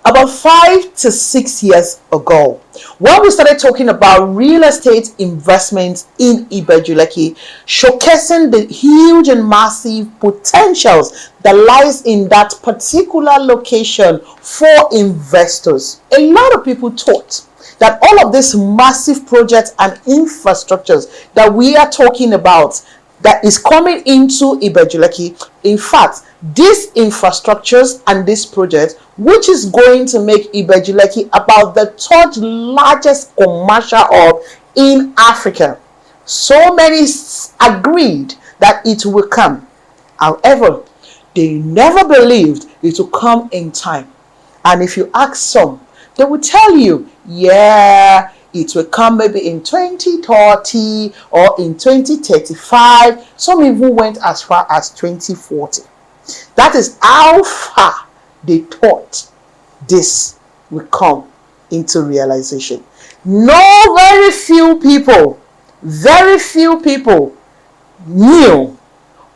About 5 to 6 years ago, when we started talking about real estate investments in Ibejulekki, showcasing the huge and massive potentials that lies in that particular location for investors, a lot of people thought that all of these massive projects and infrastructures that we are talking about that is coming into Ibejulekki, in fact, these infrastructures and this project, which is going to make Ibejulekki about the third largest commercial hub in Africa. So many agreed that it will come. However, they never believed it will come in time. And if you ask some, they will tell you, yeah, it will come maybe in 2030 or in 2035. Some even went as far as 2040. That is how far they thought this will come into realization. Very few people knew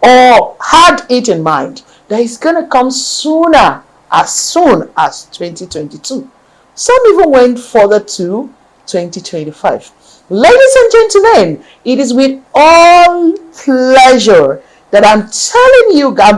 or had it in mind that it's going to come as soon as 2022. Some even went further to 2025. Ladies and gentlemen, it is with all pleasure that I'm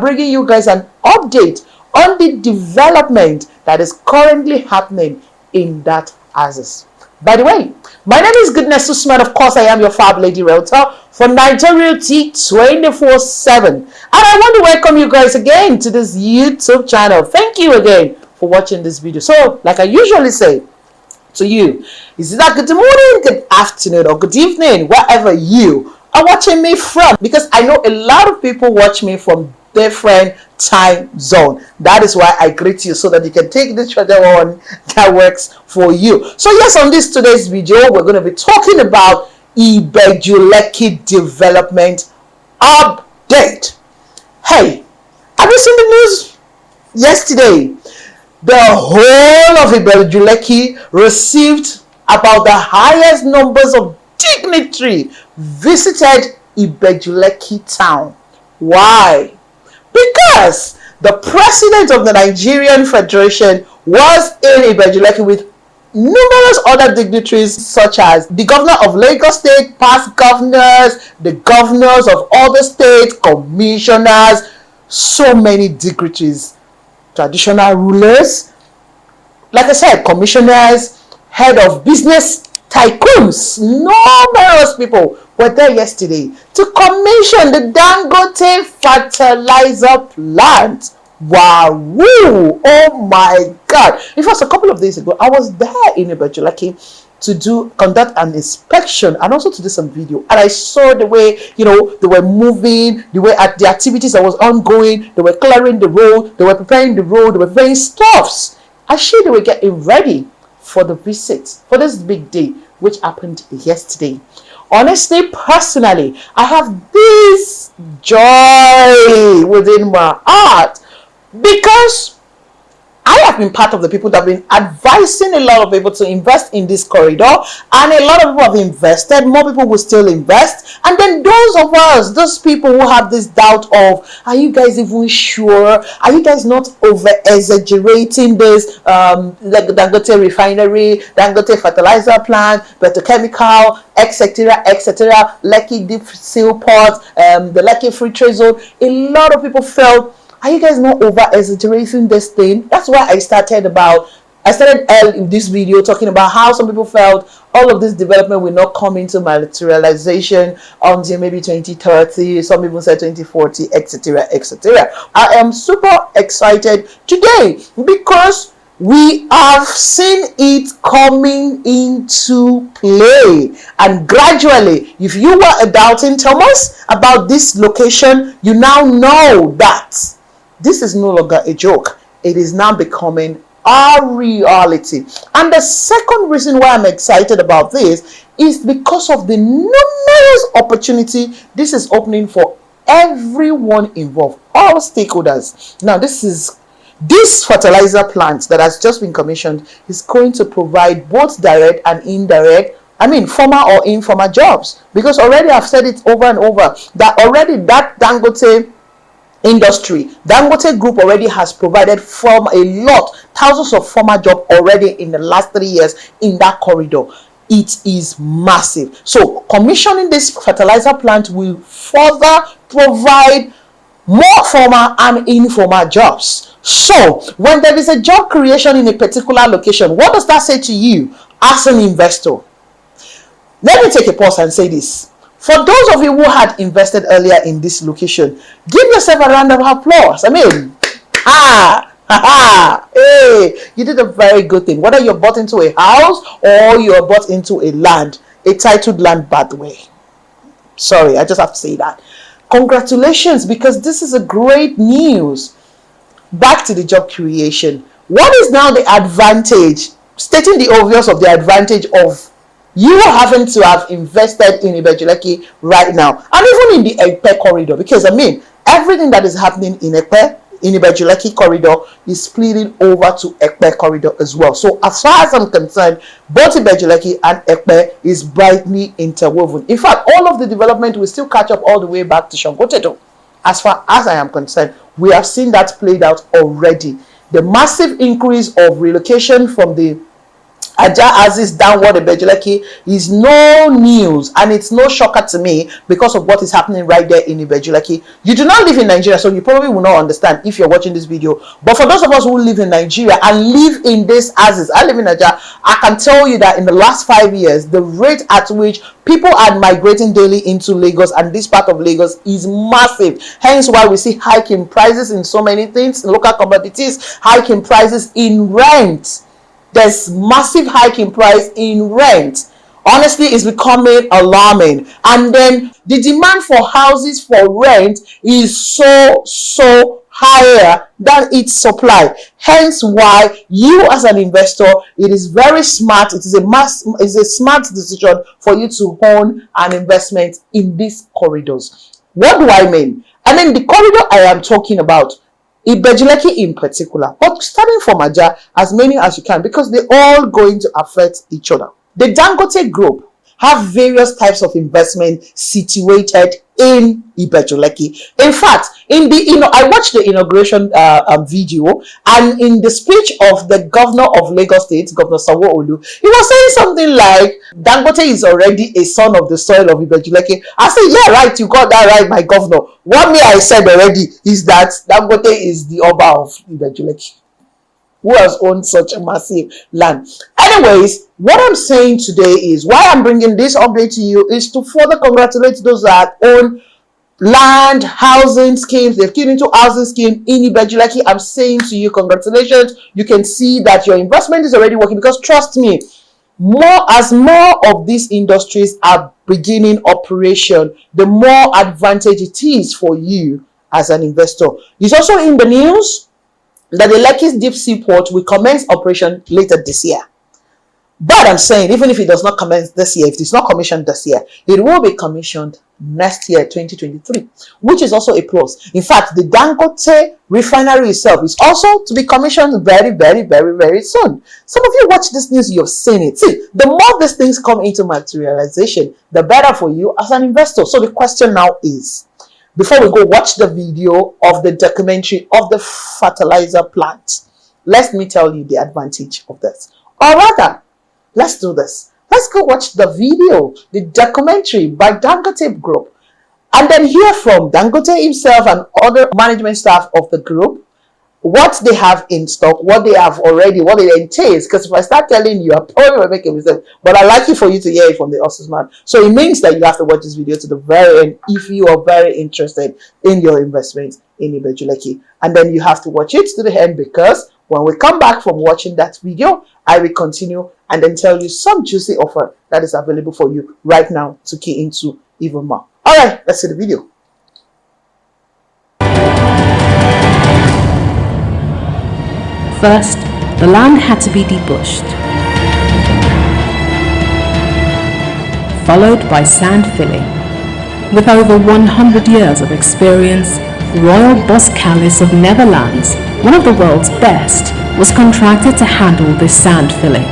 bringing you guys an update on the development that is currently happening in that axis. By the way, my name is Goodness Usman. Of course, I am your Fab Lady Realtor for Nigeria Realty 24/7. And I want to welcome you guys again to this YouTube channel. Thank you again for watching this video. So, like I usually say to you, is it good morning, good afternoon, or good evening, wherever you are watching me from? Because I know a lot of people watch me from different time zone. That is why I greet you, so that you can take this whichever one that works for you. So yes, on today's video, we're going to be talking about Ibejulekki development update. Hey, have you seen the news yesterday? The whole of Ibejulekki received about the highest numbers of dignitaries visited Ibejulekki town. Why? Because the president of the Nigerian Federation was in Ibejulekki with numerous other dignitaries, such as the governor of Lagos State, past governors, the governors of other states, commissioners, so many dignitaries, traditional rulers, like I said, commissioners, head of business tycoons, numerous people were there yesterday to commission the Dangote Fertiliser Plant. Wow! Oh my God! It was a couple of days ago. I was there in Ibejulekki to conduct an inspection and also to do some video, and I saw the way they were moving, the way the activities that was ongoing. They were clearing the road, they were preparing the road, they were preparing stuffs. Actually, they were getting ready for the visit, for this big day, which happened yesterday. Honestly, personally, I have this joy within my heart because I have been part of the people that have been advising a lot of people to invest in this corridor, and a lot of people have invested. More people will still invest. And then those of us, those people who have this doubt of, are you guys even sure? Are you guys not over exaggerating this? Like the Dangote Refinery, Dangote Fertiliser Plant, petrochemical, etc., Lekki Deep Seal Port, the Lekki Free Trade Zone. A lot of people felt, are you guys not over exaggerating this thing? That's why I started in this video talking about how some people felt all of this development will not come into materialization until maybe 2030. Some people said 2040, etc., etc. I am super excited today because we have seen it coming into play, and gradually, if you were a doubting Thomas about this location, you now know that this is no longer a joke. It is now becoming a reality. And the second reason why I'm excited about this is because of the numerous opportunity this is opening for everyone involved, all stakeholders. Now, this fertilizer plant that has just been commissioned is going to provide both direct and indirect, formal or informal jobs. Because already I've said it over and over that already that Dangote industry. Dangote Group already has provided thousands of former jobs already in the last 3 years in that corridor. It is massive. So commissioning this fertilizer plant will further provide more formal and informal jobs. So when there is a job creation in a particular location, what does that say to you as an investor? Let me take a pause and say this. For those of you who had invested earlier in this location, give yourself a round of applause. I mean, hey, you did a very good thing. Whether you're bought into a house or you're bought into a land, a titled land, by the way. Sorry, I just have to say that. Congratulations, because this is a great news. Back to the job creation. What is now the advantage? Stating the obvious of the advantage of you having to have invested in Ibejulekki right now, and even in the Ekpe corridor, because I mean, everything that is happening in Ekpe, in Ibejulekki corridor, is splitting over to Ekpe corridor as well. So as far as I'm concerned, both Ibejulekki and Ekpe is brightly interwoven. In fact, all of the development will still catch up all the way back to Dangote. As far as I am concerned, we have seen that played out already. The massive increase of relocation from the Aja-Aziz downward Ibejulekki is no news, and it's no shocker to me because of what is happening right there in Ibejulekki. You do not live in Nigeria, so you probably will not understand if you're watching this video. But for those of us who live in Nigeria and live in this Aziz, I live in Aja, I can tell you that in the last 5 years, the rate at which people are migrating daily into Lagos and this part of Lagos is massive. Hence why we see hike in prices in so many things, local commodities, hike in prices in rent. There's massive hike in price in rent. Honestly, it's becoming alarming. And then the demand for houses for rent is so higher than its supply. Hence why you as an investor, it is very smart. It is a smart decision for you to own an investment in these corridors. What do I mean? I mean the corridor I am talking about, Ibejulekki in particular, but starting from Aja, as many as you can, because they're all going to affect each other. The Dangote Group have various types of investment situated in Ibejulekki. In fact, I watched the inauguration video, and in the speech of the governor of Lagos State, Governor Sanwo-Olu, he was saying something like, Dangote is already a son of the soil of Ibejulekki. I said, yeah, right, you got that right, my governor. What me I said already is that Dangote is the Oba of Ibejulekki, who has owned such a massive land. Anyways, what I'm saying today is, why I'm bringing this update to you is to further congratulate those that own land, housing schemes. They've keyed into housing scheme in Ibejulekki. I'm saying to you, congratulations. You can see that your investment is already working, because trust me, as more of these industries are beginning operation, the more advantage it is for you as an investor. It's also in the news that the Lekki deep sea port will commence operation later this year. But I'm saying, even if it does not commence this year, if it's not commissioned this year, it will be commissioned next year, 2023, which is also a plus. In fact, the Dangote refinery itself is also to be commissioned very, very, very, very soon. Some of you watch this news, you've seen it. See, the more these things come into materialization, the better for you as an investor. So the question now is, before we go watch the video of the documentary of the fertilizer plant, let me tell you the advantage of this. Or rather, let's do this. Let's go watch the video, the documentary by Dangote Group, and then hear from Dangote himself and other management staff of the group what they have in stock, what they have already, what it entails. Because if I start telling you, I probably will make a mistake. But I'd like you for you to hear it from the Usman. So it means that you have to watch this video to the very end if you are very interested in your investments in Ibejulekki. And then you have to watch it to the end, because when we come back from watching that video, I will continue and then tell you some juicy offer that is available for you right now to key into even more. All right, let's see the video. First, the land had to be debushed, followed by sand filling. With over 100 years of experience, Royal Boskalis of Netherlands, one of the world's best, was contracted to handle this sand filling.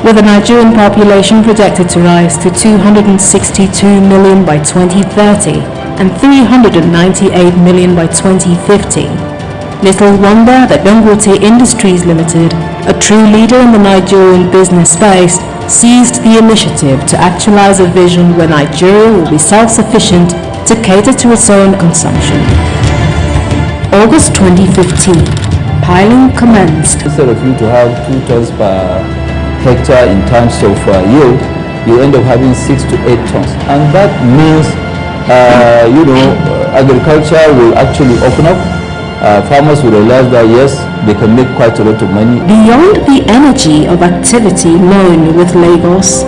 With the Nigerian population projected to rise to 262 million by 2030 and 398 million by 2050. Little wonder that Dangote Industries Limited, a true leader in the Nigerian business space, seized the initiative to actualize a vision where Nigeria will be self-sufficient to cater to its own consumption. August 2015, piling commenced. Instead of you to have 2 tons per hectare in terms of yield, you end up having 6 to 8 tons. And that means, agriculture will actually open up. Farmers will realize that yes, they can make quite a lot of money. Beyond the energy of activity known with Lagos,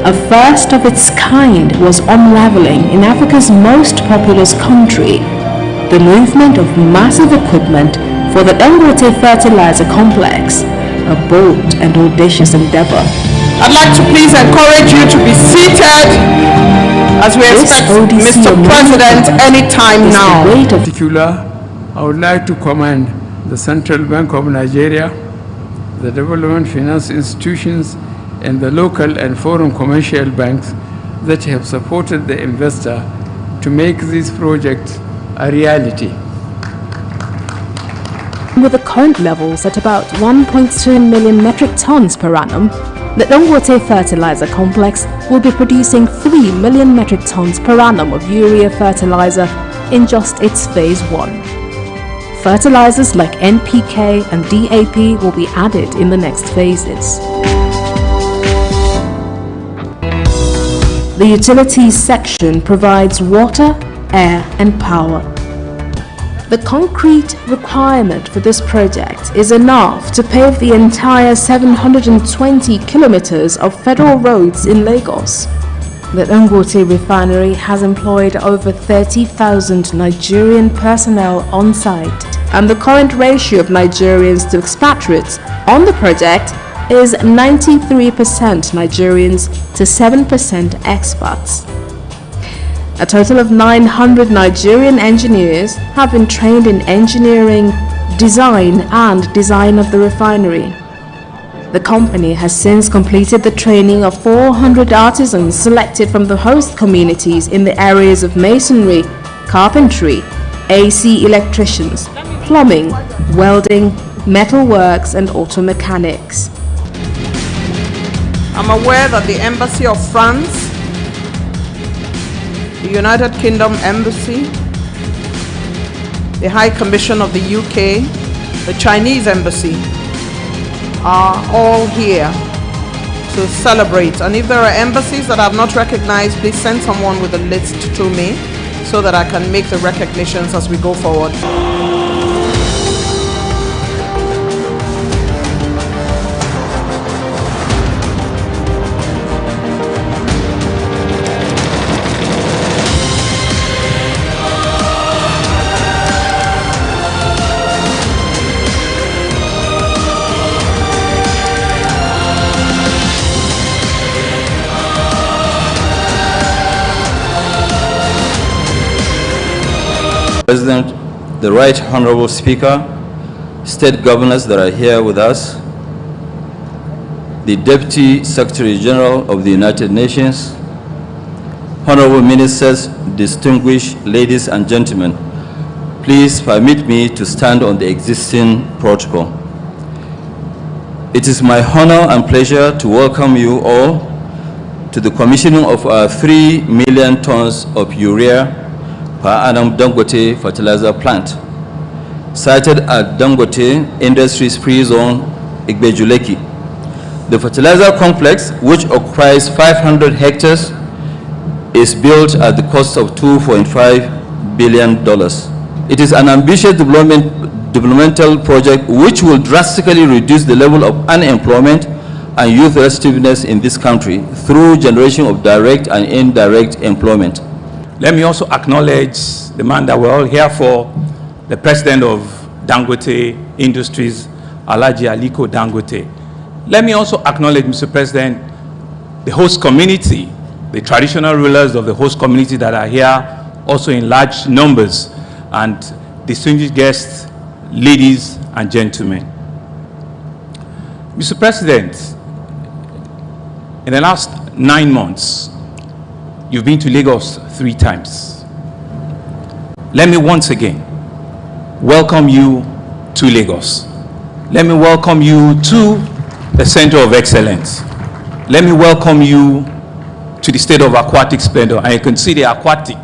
a first of its kind was unraveling in Africa's most populous country, the movement of massive equipment for the Dangote Fertilizer Complex, a bold and audacious endeavor. I'd like to please encourage you to be seated as we expect Mr. President anytime now. In particular, I would like to commend the Central Bank of Nigeria, the development finance institutions, and the local and foreign commercial banks that have supported the investor to make this project a reality. With the current levels at about 1.2 million metric tons per annum, the Dangote Fertilizer Complex will be producing 3 million metric tons per annum of urea fertilizer in just its phase 1. Fertilizers like NPK and DAP will be added in the next phases. The utilities section provides water, air, and power. The concrete requirement for this project is enough to pave the entire 720 kilometers of federal roads in Lagos. The Dangote refinery has employed over 30,000 Nigerian personnel on site, and the current ratio of Nigerians to expatriates on the project is 93% Nigerians to 7% expats. A total of 900 Nigerian engineers have been trained in engineering, design of the refinery. The company has since completed the training of 400 artisans selected from the host communities in the areas of masonry, carpentry, AC electricians, plumbing, welding, metalworks, and auto mechanics. I'm aware that the Embassy of France, the United Kingdom Embassy, the High Commission of the UK, the Chinese Embassy are all here to celebrate. And if there are embassies that I have not recognized, please send someone with a list to me so that I can make the recognitions as we go forward. President, the Right Honorable Speaker, State Governors that are here with us, the Deputy Secretary General of the United Nations, Honorable Ministers, distinguished ladies and gentlemen, please permit me to stand on the existing protocol. It is my honor and pleasure to welcome you all to the commissioning of our 3 million tons of urea per annum Dangote Fertiliser Plant, sited at Dangote Industries Free Zone, Ibejulekki. The fertilizer complex, which occupies 500 hectares, is built at the cost of $2.5 billion. It is an ambitious developmental project which will drastically reduce the level of unemployment and youth restiveness in this country through generation of direct and indirect employment. Let me also acknowledge the man that we're all here for, the president of Dangote Industries, Alhaji Aliko Dangote. Let me also acknowledge, Mr. President, the host community, the traditional rulers of the host community that are here also in large numbers, and distinguished guests, ladies and gentlemen. Mr. President, in the last 9 months, you've been to Lagos 3 times. let me once again welcome you to Lagos. Let me welcome you to the Center of Excellence. Let me welcome you to the state of aquatic splendor. And you can see the aquatic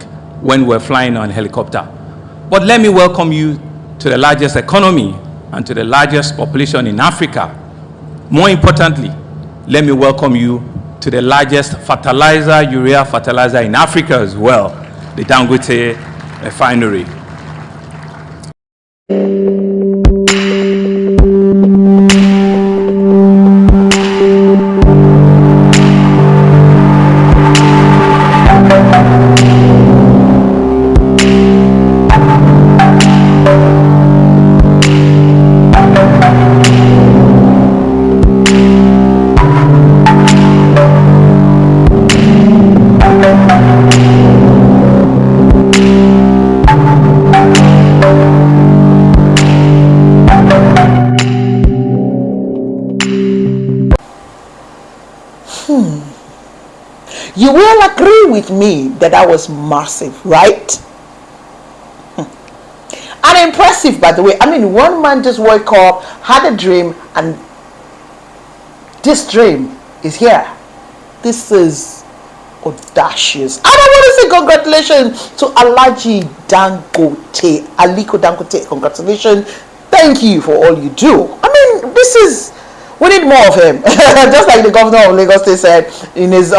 when we're flying on helicopter. But let me welcome you to the largest economy and to the largest population in Africa. More importantly, let me welcome you to the largest urea fertilizer in Africa as well, the Dangote Refinery. You will agree with me that that was massive, right? And impressive, by the way. I mean, one man just woke up, had a dream, and this dream is here. This is audacious. And I want to say congratulations to Alhaji Dangote, Aliko Dangote. Congratulations. Thank you for all you do. I mean, we need more of him. Just like the governor of Lagos State said in his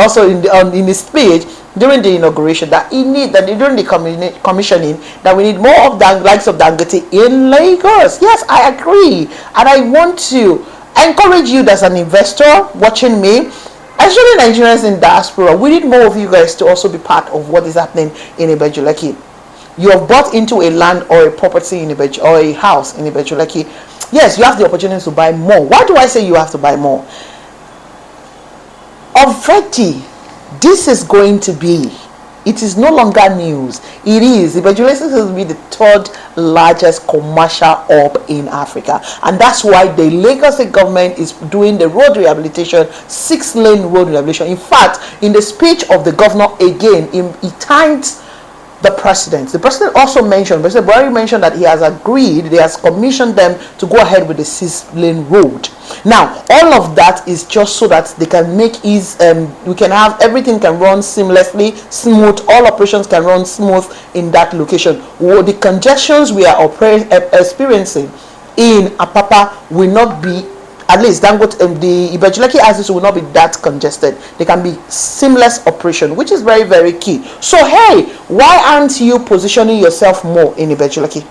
speech during the inauguration, that during the commissioning, that we need more of the likes of Dangote in Lagos. Yes, I agree, and I want to encourage you as an investor watching me, especially Nigerians in diaspora. We need more of you guys to also be part of what is happening in Ibejulekki. You have bought into a land or a property in Ibeju or a house in Ibejulekki. Yes, you have the opportunity to buy more. Why do I say you have to buy more? Already, this is going to be, it is no longer news. It is. Ibejulekki will be the third largest commercial hub in Africa. And that's why the Lagos State government is doing the road rehabilitation, 6-lane road rehabilitation. In fact, in the speech of the governor again, he thanked the president. The president also mentioned, President Buhari mentioned that he has agreed, he has commissioned them to go ahead with the 6-lane road. Now, all of that is just so that they can make we can have everything can run seamlessly, smooth, all operations can run smooth in that location. The congestions we are experiencing in Apapa will not be, at least Dangote, the Ibejulekki axis will not be that congested. They can be seamless operation, which is very, very key. So hey, why aren't you positioning yourself more in Ibejulekki?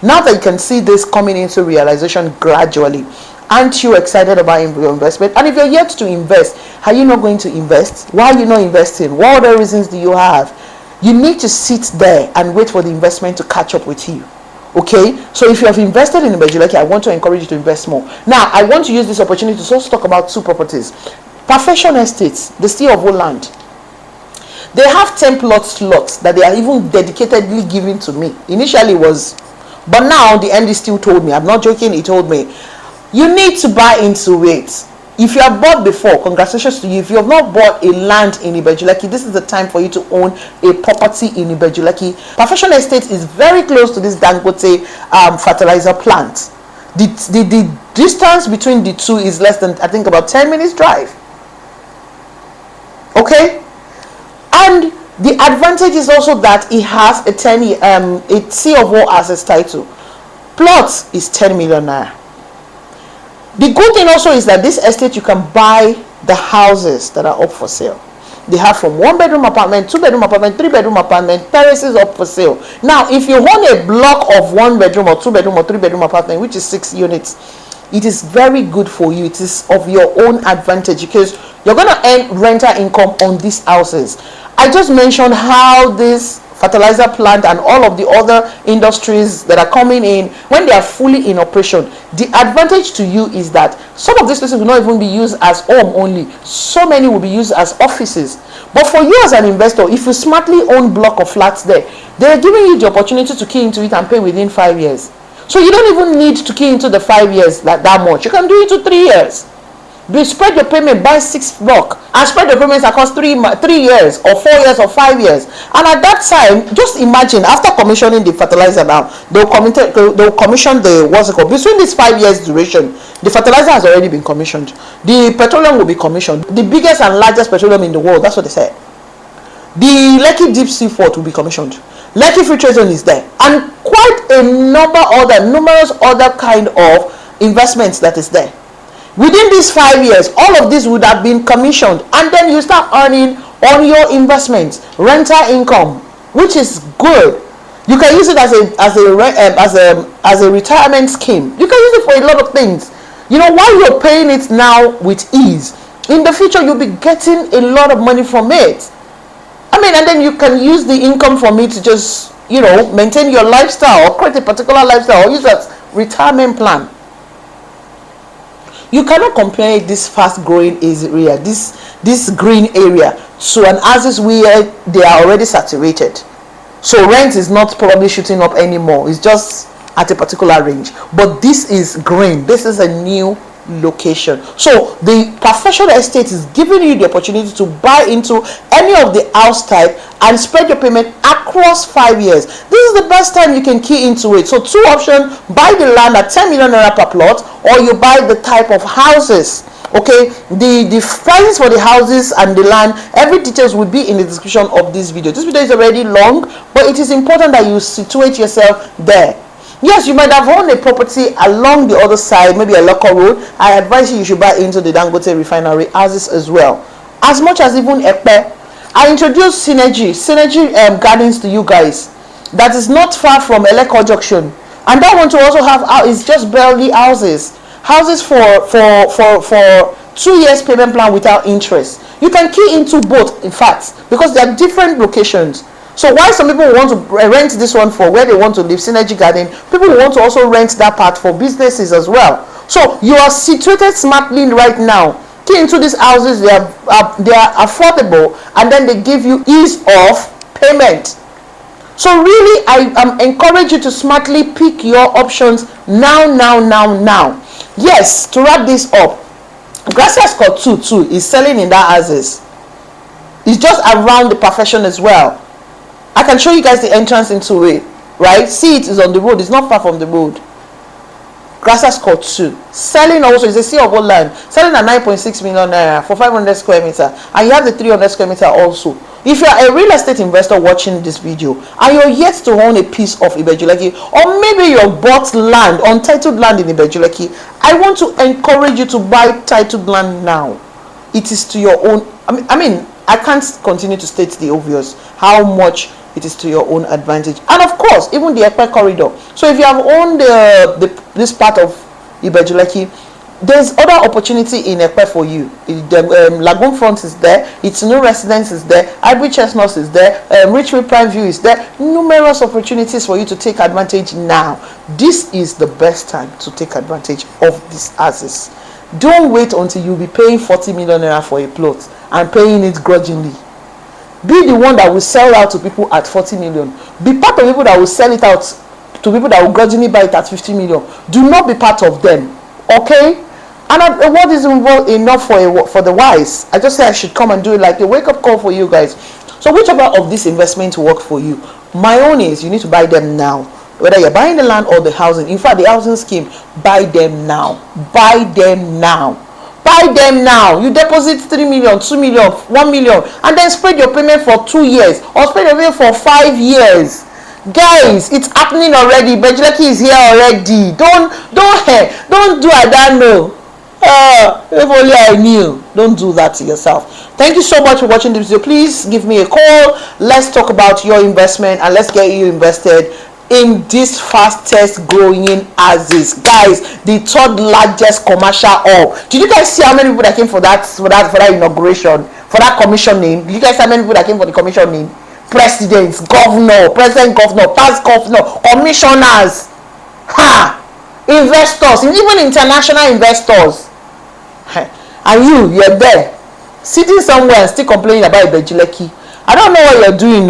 Now that you can see this coming into realization gradually, aren't you excited about your investment? And if you're yet to invest, are you not going to invest? Why are you not investing? What other reasons do you have? You need to sit there and wait for the investment to catch up with you. Okay, so if you have invested in Ibejulekki, I want to encourage you to invest more. Now, I want to use this opportunity to also talk about 2 properties. Perfection Estates, the Steel of Land. They have 10 plot slots that they are even dedicatedly giving to me. Initially was, but now the MD still told me, I'm not joking, he told me, you need to buy into it. If you have bought before, congratulations to you. If you have not bought a land in Ibejulekki, this is the time for you to own a property in Ibejulekki. Perfection Estate is very close to this Dangote Fertiliser Plant. The distance between the two is less than, I think, about 10 minutes drive. Okay? And the advantage is also that it has a C of O assets title. Plot is 10 million naira. The good thing also is that this estate, you can buy the houses that are up for sale. They have from 1-bedroom apartment, 2-bedroom apartment, 3-bedroom apartment, terraces up for sale. Now, if you own a block of 1-bedroom or 2-bedroom or 3-bedroom apartment, which is 6 units, it is very good for you. It is of your own advantage because you're going to earn rental income on these houses. I just mentioned how this fertilizer plant and all of the other industries that are coming in, when they are fully in operation, the advantage to you is that some of these places will not even be used as home only. So many will be used as offices. But for you as an investor, if you smartly own block of flats there, they're giving you the opportunity to key into it and pay within 5 years. So you don't even need to key into the 5 years that much. You can do it to 3 years. Spread your payment, buy 6 block, and spread your payments across 3 years or 4 years or 5 years. And at that time, just imagine, after commissioning the fertilizer now, they'll commission the, what's it called, between this 5 years duration, the fertilizer has already been commissioned. The petroleum will be commissioned. The biggest and largest petroleum in the world, that's what they said. The Lekki Deep Sea Port will be commissioned. Lekki Free Trade Zone is there. And quite a numerous other kind of investments that is there. Within these 5 years, all of this would have been commissioned, and then you start earning on your investments, rental income, which is good. You can use it as a retirement scheme. You can use it for a lot of things. You know, while you're paying it now with ease, in the future you'll be getting a lot of money from it. I mean, and then you can use the income from it to just, you know, maintain your lifestyle or create a particular lifestyle or use that retirement plan. You cannot compare this fast-growing area, this green area, to an axis where they are already saturated. So rent is not probably shooting up anymore. It's just at a particular range. But this is green. This is a new location. So the professional estate is giving you the opportunity to buy into any of the house type and spread your payment across 5 years. This is the best time you can key into it. So 2 options: buy the land at 10 million naira per plot, or you buy the type of houses. Okay, the prices for the houses and the land, every details will be in the description of this video. This video is already long, but it is important that you situate yourself there. Yes, you might have owned a property along the other side, maybe a local road. I advise you should buy into the Dangote refinery as well. As much as even Epe. I introduced CYNERGY gardens to you guys. That is not far from Eleko Junction. And that one to also have is just barely houses. Houses for 2 years payment plan without interest. You can key into both, in fact, because they are different locations. So while some people want to rent this one for where they want to live, CYNERGY Garden, people want to also rent that part for businesses as well. So you are situated smartly right now. Key into these houses, they are affordable, and then they give you ease of payment. So really, I encourage you to smartly pick your options now. Yes, to wrap this up, Gracias Court 2 is selling in that houses. It's just around the profession as well. I can show you guys the entrance into it, right? See, it is on the road. It's not far from the road. Gracias Court 2. Selling also is a sea of old land. Selling at 9.6 million naira for 500 square meter. And you have the 300 square meter also. If you are a real estate investor watching this video and you're yet to own a piece of Ibejulekki, or maybe you bought land, untitled land in Ibejulekki, I want to encourage you to buy titled land now. It is to your own. I mean, I can't continue to state the obvious, how much it is to your own advantage. And of course, even the Epe corridor. So if you have owned this part of Ibejulekki, there's other opportunity in Epe for you. The Lagoon Front is there, its new residence is there, Ibeju Chestnut is there, Richfield Prime View is there. Numerous opportunities for you to take advantage now. This is the best time to take advantage of these houses. Don't wait until you'll be paying 40 million naira for a plot and paying it grudgingly. Be the one that will sell out to people at 40 million. Be part of people that will sell it out to people that will grudgingly buy it at 50 million. Do not be part of them. Okay? And what is involved enough for the wise? I just say I should come and do it like a wake-up call for you guys. So whichever of these investments work for you, my own is you need to buy them now. Whether you're buying the land or the housing. In fact, the housing scheme, buy them now. Buy them now. Buy them now. You deposit 3 million, 2 million, 1 million, and then spread your payment for 2 years or spread your payment for 5 years. Guys, it's happening already. Ibejulekki is here already. Don't do I don't know. If only I knew. Don't do that to yourself. Thank you so much for watching this video. Please give me a call. Let's talk about your investment and let's get you invested in this fastest growing houses. Guys, the 3rd largest commercial hub. Did you guys see how many people that came for that inauguration, for that commissioning? Did you guys see how many people that came for the commissioning? Presidents, governor, past governor, commissioners, investors, and even international investors. And you're there sitting somewhere and still complaining about Ibejulekki. I don't know what you're doing,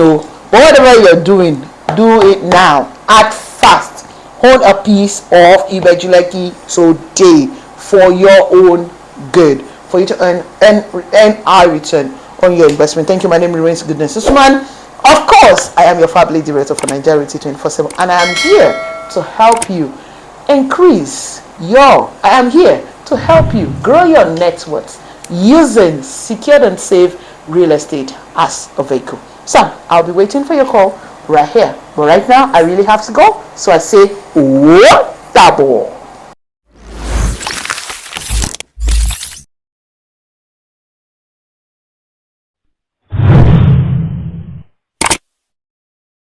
but whatever you're doing, do it now. Act fast. Hold a piece of Ibejulekki today for your own good for you to earn high return on your investment. Thank you. My name remains Goodness Usman. Of course, I am your family director for Nigeria 24/7, and I am here to help you increase I am here to help you grow your net worth using secured and safe real estate as a vehicle. So I'll be waiting for your call right here. But right now, I really have to go. So I say, what double?